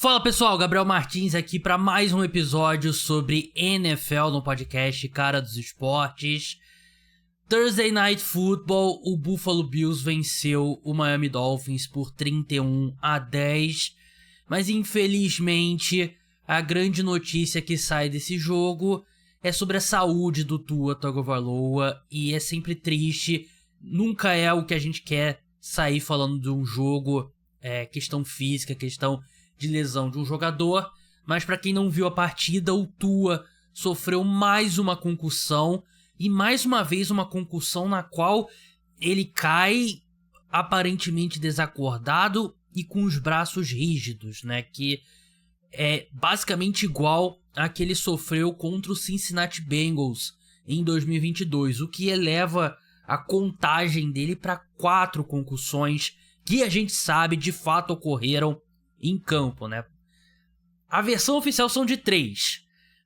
Fala pessoal, Gabriel Martins aqui para mais um episódio sobre NFL no podcast Cara dos Esportes. Thursday Night Football, o Buffalo Bills venceu o Miami Dolphins por 31-10, mas infelizmente a grande notícia que sai desse jogo é sobre a saúde do Tua Tagovailoa e é sempre triste, nunca é o que a gente quer sair falando de um jogo, questão física, questão de lesão de um jogador, mas para quem não viu a partida, o Tua sofreu mais uma concussão e mais uma vez uma concussão na qual ele cai aparentemente desacordado e com os braços rígidos, né, que é basicamente igual a que ele sofreu contra o Cincinnati Bengals em 2022, o que eleva a contagem dele para 4 concussões que a gente sabe de fato ocorreram em campo, né? A versão oficial são de 3,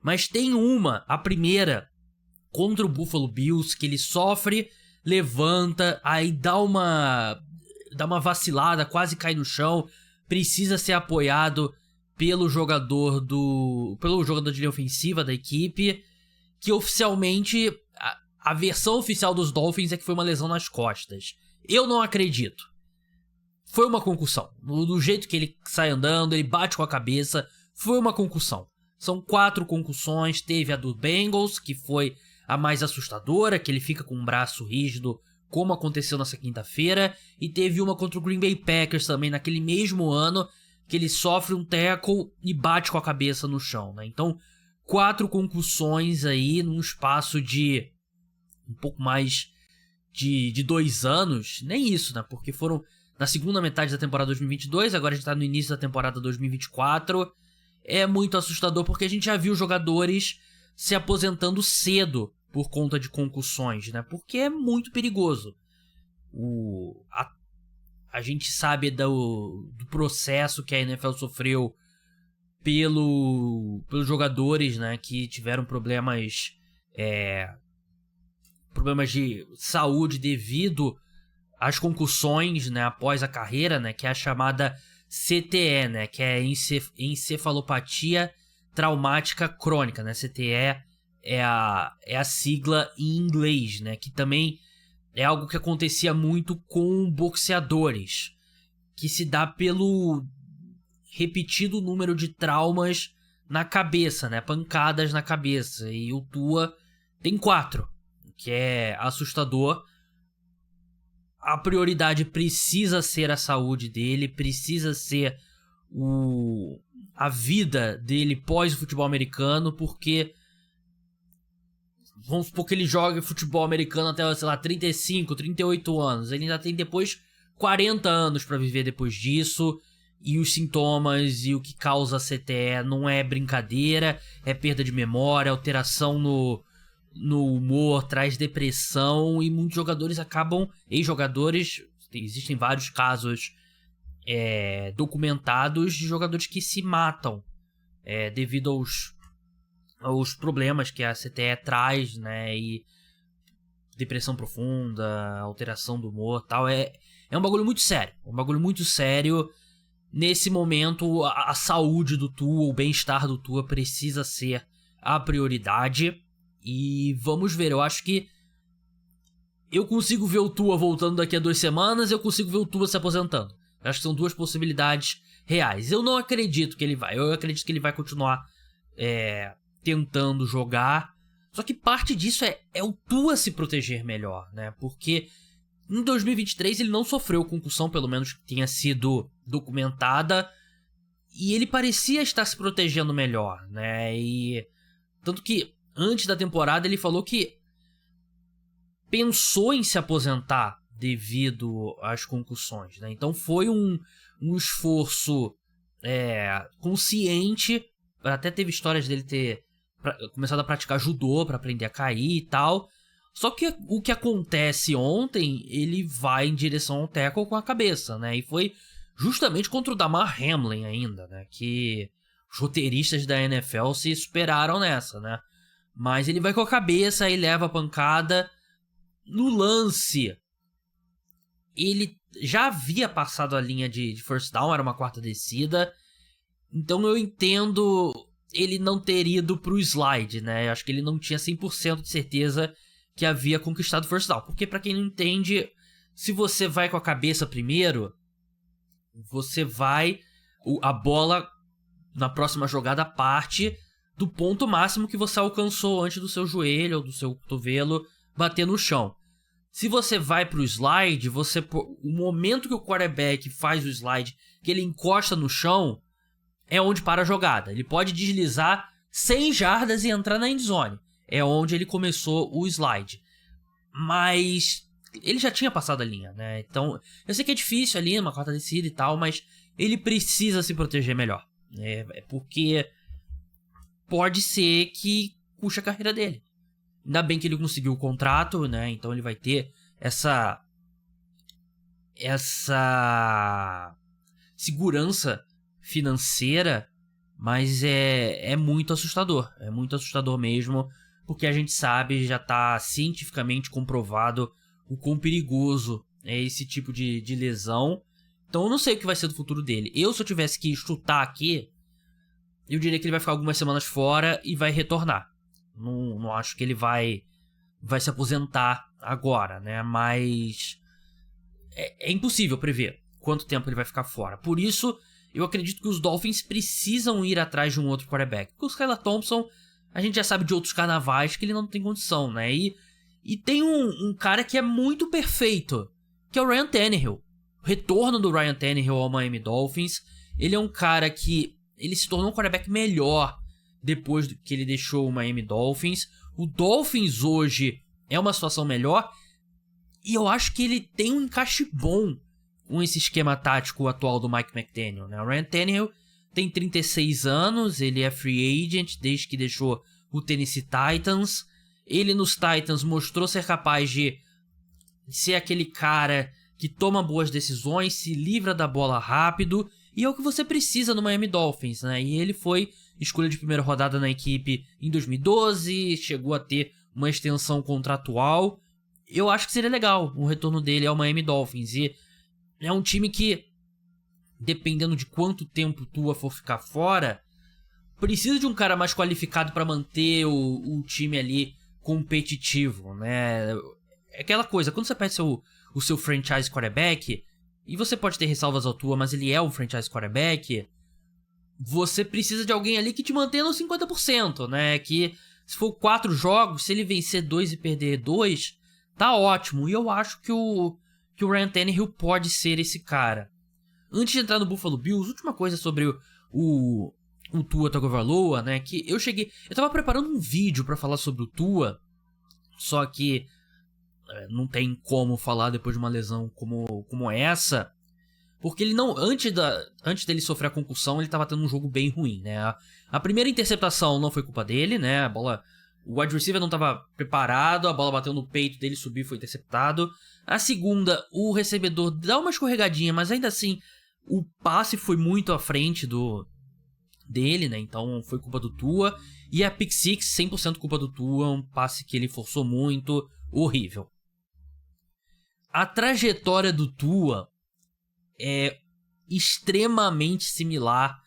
mas tem uma, a primeira, contra o Buffalo Bills, que ele sofre, levanta, aí dá uma vacilada, quase cai no chão, precisa ser apoiado pelo jogador de linha ofensiva da equipe, que oficialmente, a versão oficial dos Dolphins é que foi uma lesão nas costas. Eu não acredito. Foi uma concussão. Do jeito que ele sai andando, ele bate com a cabeça, foi uma concussão. São 4 concussões, teve a do Bengals, que foi a mais assustadora, que ele fica com um braço rígido, como aconteceu nessa quinta-feira, e teve uma contra o Green Bay Packers também, naquele mesmo ano, que ele sofre um tackle e bate com a cabeça no chão, né? Então, 4 concussões aí num espaço de um pouco mais de 2 anos, nem isso, né? Porque foram na segunda metade da temporada 2022, agora a gente tá no início da temporada 2024. É muito assustador porque a gente já viu jogadores se aposentando cedo por conta de concussões, né? Porque é muito perigoso. A gente sabe do processo que a NFL sofreu pelos jogadores, né? Que tiveram problemas de saúde devido as concussões, né, após a carreira, né, que é a chamada CTE, né, que é encefalopatia traumática crônica, né, CTE é a sigla em inglês, né, que também é algo que acontecia muito com boxeadores, que se dá pelo repetido número de traumas na cabeça, né, pancadas na cabeça, e o Tua tem 4, que é assustador. A prioridade precisa ser a saúde dele, precisa ser a vida dele pós o futebol americano, porque vamos supor que ele joga futebol americano até, sei lá, 35, 38 anos. Ele ainda tem depois 40 anos para viver depois disso, e os sintomas e o que causa a CTE não é brincadeira, é perda de memória, alteração no humor, traz depressão, e muitos jogadores acabam, ex-jogadores, existem vários casos documentados de jogadores que se matam devido aos problemas que a CTE traz, né, e depressão profunda, alteração do humor, tal. É um bagulho muito sério, Nesse momento a saúde do Tua, o bem-estar do Tua precisa ser a prioridade. E vamos ver, eu acho que eu consigo ver o Tua voltando daqui a 2 semanas, eu consigo ver o Tua se aposentando. Eu acho que são 2 possibilidades reais. Eu não acredito que ele vai, eu acredito que ele vai continuar tentando jogar. Só que parte disso é o Tua se proteger melhor, né? Porque em 2023 ele não sofreu concussão, pelo menos que tenha sido documentada, e ele parecia estar se protegendo melhor, né? E tanto que antes da temporada ele falou que pensou em se aposentar devido às concussões, né? Então foi um esforço consciente. Até teve histórias dele ter começado a praticar judô para aprender a cair e tal. Só que o que acontece ontem, ele vai em direção ao tackle com a cabeça, né? E foi justamente contra o Damar Hamlin ainda, né? Que os roteiristas da NFL se superaram nessa, né? Mas ele vai com a cabeça e leva a pancada. No lance, ele já havia passado a linha de first down, era uma 4ª descida. Então eu entendo ele não ter ido pro slide, né? Eu acho que ele não tinha 100% de certeza que havia conquistado o first down. Porque pra quem não entende, se você vai com a cabeça primeiro, você vai... A bola na próxima jogada parte do ponto máximo que você alcançou antes do seu joelho ou do seu cotovelo bater no chão. Se você vai pro slide, o momento que o quarterback faz o slide, que ele encosta no chão, é onde para a jogada. Ele pode deslizar 100 jardas e entrar na endzone. É onde ele começou o slide. Mas ele já tinha passado a linha, né? Então, eu sei que é difícil ali, uma quarta descida e tal, mas ele precisa se proteger melhor. Porque pode ser que puxe a carreira dele. Ainda bem que ele conseguiu o contrato, né? Então ele vai ter essa segurança financeira, mas é muito assustador. É muito assustador mesmo, porque a gente sabe, já tá cientificamente comprovado o quão perigoso é esse tipo de lesão. Então eu não sei o que vai ser do futuro dele. Se eu tivesse que chutar aqui, eu diria que ele vai ficar algumas semanas fora e vai retornar. Não acho que ele vai se aposentar agora, né? Mas é impossível prever quanto tempo ele vai ficar fora. Por isso, eu acredito que os Dolphins precisam ir atrás de um outro quarterback. Porque o Skylar Thompson, a gente já sabe de outros carnavais que ele não tem condição, né? E tem um cara que é muito perfeito, que é o Ryan Tannehill. O retorno do Ryan Tannehill ao Miami Dolphins. Ele é um cara que ele se tornou um quarterback melhor depois que ele deixou o Miami Dolphins. O Dolphins hoje é uma situação melhor. E eu acho que ele tem um encaixe bom com esse esquema tático atual do Mike McDaniel, né? O Ryan Tannehill tem 36 anos, ele é free agent desde que deixou o Tennessee Titans. Ele nos Titans mostrou ser capaz de ser aquele cara que toma boas decisões, se livra da bola rápido, e é o que você precisa no Miami Dolphins, né? E ele foi escolha de primeira rodada na equipe em 2012, chegou a ter uma extensão contratual. Eu acho que seria legal o retorno dele ao Miami Dolphins, e é um time que, dependendo de quanto tempo o Tua for ficar fora, precisa de um cara mais qualificado para manter o time ali competitivo, né? É aquela coisa, quando você perde o seu franchise quarterback, e você pode ter ressalvas ao Tua, mas ele é um franchise quarterback, você precisa de alguém ali que te mantenha no 50%, né? Que se for 4 jogos, se ele vencer 2 e perder 2, tá ótimo. E eu acho que o Ryan Tannehill pode ser esse cara. Antes de entrar no Buffalo Bills, última coisa sobre o Tua Tagovailoa, né? Que eu tava preparando um vídeo pra falar sobre o Tua, só que não tem como falar depois de uma lesão como essa, porque ele não, antes dele sofrer a concussão, ele tava tendo um jogo bem ruim, né? A primeira interceptação não foi culpa dele, né? O wide receiver não tava preparado, a bola bateu no peito dele, subiu e foi interceptado. A segunda, o recebedor dá uma escorregadinha, mas ainda assim o passe foi muito à frente dele, né? Então foi culpa do Tua. E a pick six, 100% culpa do Tua, um passe que ele forçou muito, horrível. A trajetória do Tua é extremamente similar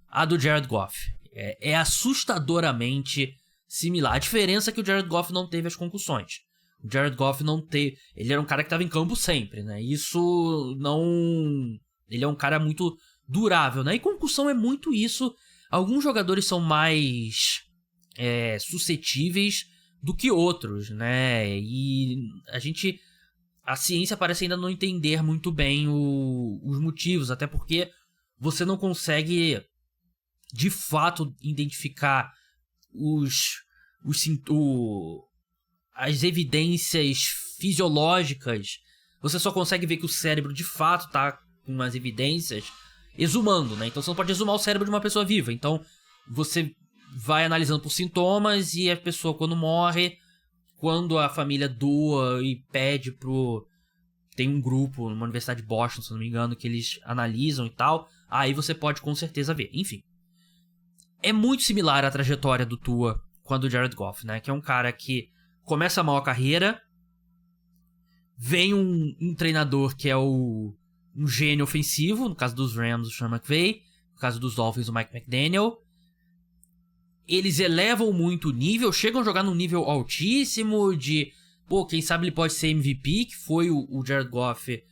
à do Jared Goff. É assustadoramente similar. A diferença é que o Jared Goff não teve as concussões. O Jared Goff não teve... Ele era um cara que estava em campo sempre, né? Isso não... Ele é um cara muito durável, né? E concussão é muito isso. Alguns jogadores são mais suscetíveis do que outros, né? E a ciência parece ainda não entender muito bem os motivos, até porque você não consegue de fato identificar as evidências fisiológicas. Você só consegue ver que o cérebro de fato tá com umas evidências exumando, né? Então você não pode exumar o cérebro de uma pessoa viva. Então você vai analisando por sintomas, e a pessoa, quando morre, quando a família doa e pede tem um grupo numa universidade de Boston, se não me engano, que eles analisam e tal, aí você pode com certeza ver. Enfim, é muito similar à trajetória do Tua com a do Jared Goff, né? Que é um cara que começa mal a carreira, vem um treinador que é um gênio ofensivo, no caso dos Rams, o Sean McVay, caso dos Dolphins, o Mike McDaniel. Eles elevam muito o nível, chegam a jogar num nível altíssimo de... Pô, quem sabe ele pode ser MVP, que foi o Jared Goff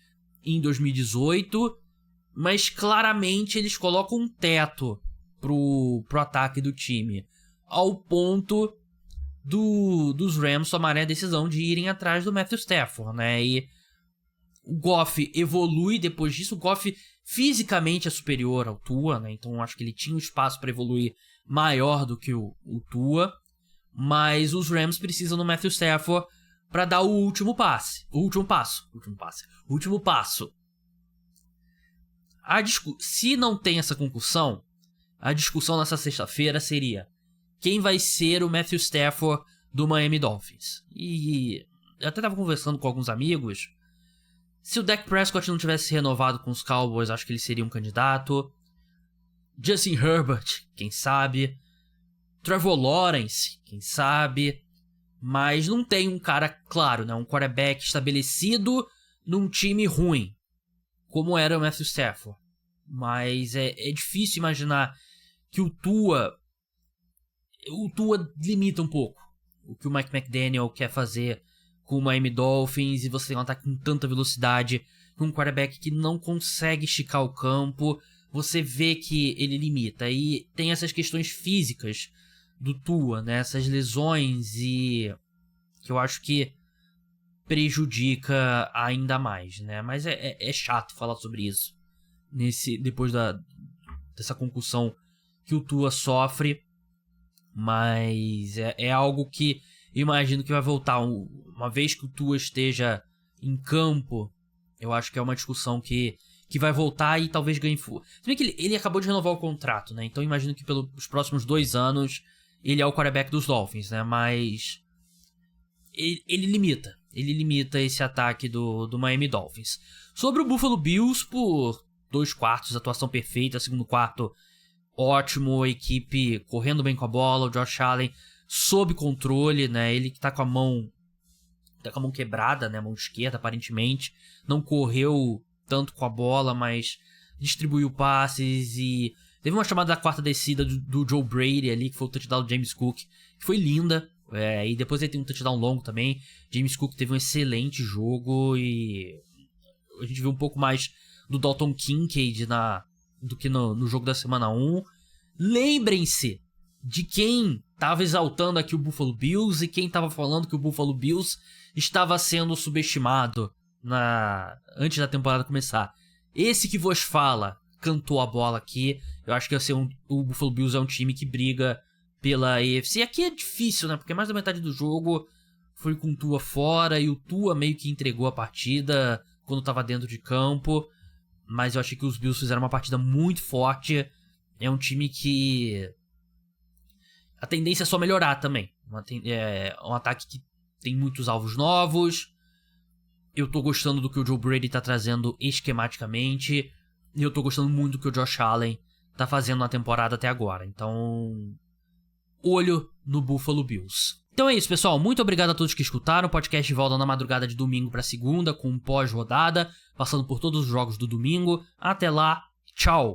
em 2018. Mas claramente eles colocam um teto pro ataque do time. Ao ponto dos Rams tomarem a decisão de irem atrás do Matthew Stafford, né? E o Goff evolui depois disso. O Goff fisicamente é superior ao Tua, né? Então acho que ele tinha um espaço para evoluir maior do que o Tua. Mas os Rams precisam do Matthew Stafford para dar o último passo. Se não tem essa concussão, a discussão nessa sexta-feira seria: quem vai ser o Matthew Stafford do Miami Dolphins? E eu até tava conversando com alguns amigos. Se o Dak Prescott não tivesse renovado com os Cowboys, acho que ele seria um candidato. Justin Herbert, quem sabe. Trevor Lawrence, quem sabe. Mas não tem um cara claro, né? Um quarterback estabelecido num time ruim, como era o Matthew Stafford. Mas é difícil imaginar que o Tua limita um pouco o que o Mike McDaniel quer fazer com o Miami Dolphins, e você tem um ataque com tanta velocidade, com um quarterback que não consegue esticar o campo. Você vê que ele limita. E tem essas questões físicas do Tua, né? Essas lesões, e que eu acho que prejudica ainda mais, né? Mas é chato falar sobre isso depois dessa concussão que o Tua sofre. Mas é algo que eu imagino que vai voltar uma vez que o Tua esteja em campo. Eu acho que é uma discussão que vai voltar e talvez ganhe força. Se bem que ele acabou de renovar o contrato, né? Então eu imagino que pelos próximos 2 anos ele é o quarterback dos Dolphins, né? Mas ele limita esse ataque do Miami Dolphins. Sobre o Buffalo Bills, por 2 quartos, atuação perfeita, segundo quarto ótimo, a equipe correndo bem com a bola, o Josh Allen sob controle, né? Ele que tá com a mão quebrada, né? Mão esquerda, aparentemente. Não correu tanto com a bola, mas distribuiu passes, e teve uma chamada da quarta descida do Joe Brady ali, que foi o touchdown do James Cook, que foi linda. E depois ele tem um touchdown longo também. James Cook teve um excelente jogo, e a gente viu um pouco mais do Dalton Kincaid do que no jogo da semana 1. Lembrem-se de quem estava exaltando aqui o Buffalo Bills e quem estava falando que o Buffalo Bills estava sendo subestimado antes da temporada começar. Esse que vos fala cantou a bola aqui. Eu acho que o Buffalo Bills é um time que briga pela AFC. Aqui é difícil, né? Porque mais da metade do jogo foi com o Tua fora, e o Tua meio que entregou a partida quando estava dentro de campo. Mas eu achei que os Bills fizeram uma partida muito forte. É um time que a tendência é só melhorar também. É um ataque que tem muitos alvos novos. Eu tô gostando do que o Joe Brady tá trazendo esquematicamente. E eu tô gostando muito do que o Josh Allen tá fazendo na temporada até agora. Então, olho no Buffalo Bills. Então é isso, pessoal. Muito obrigado a todos que escutaram. O podcast volta na madrugada de domingo para segunda, com pós-rodada, passando por todos os jogos do domingo. Até lá, tchau!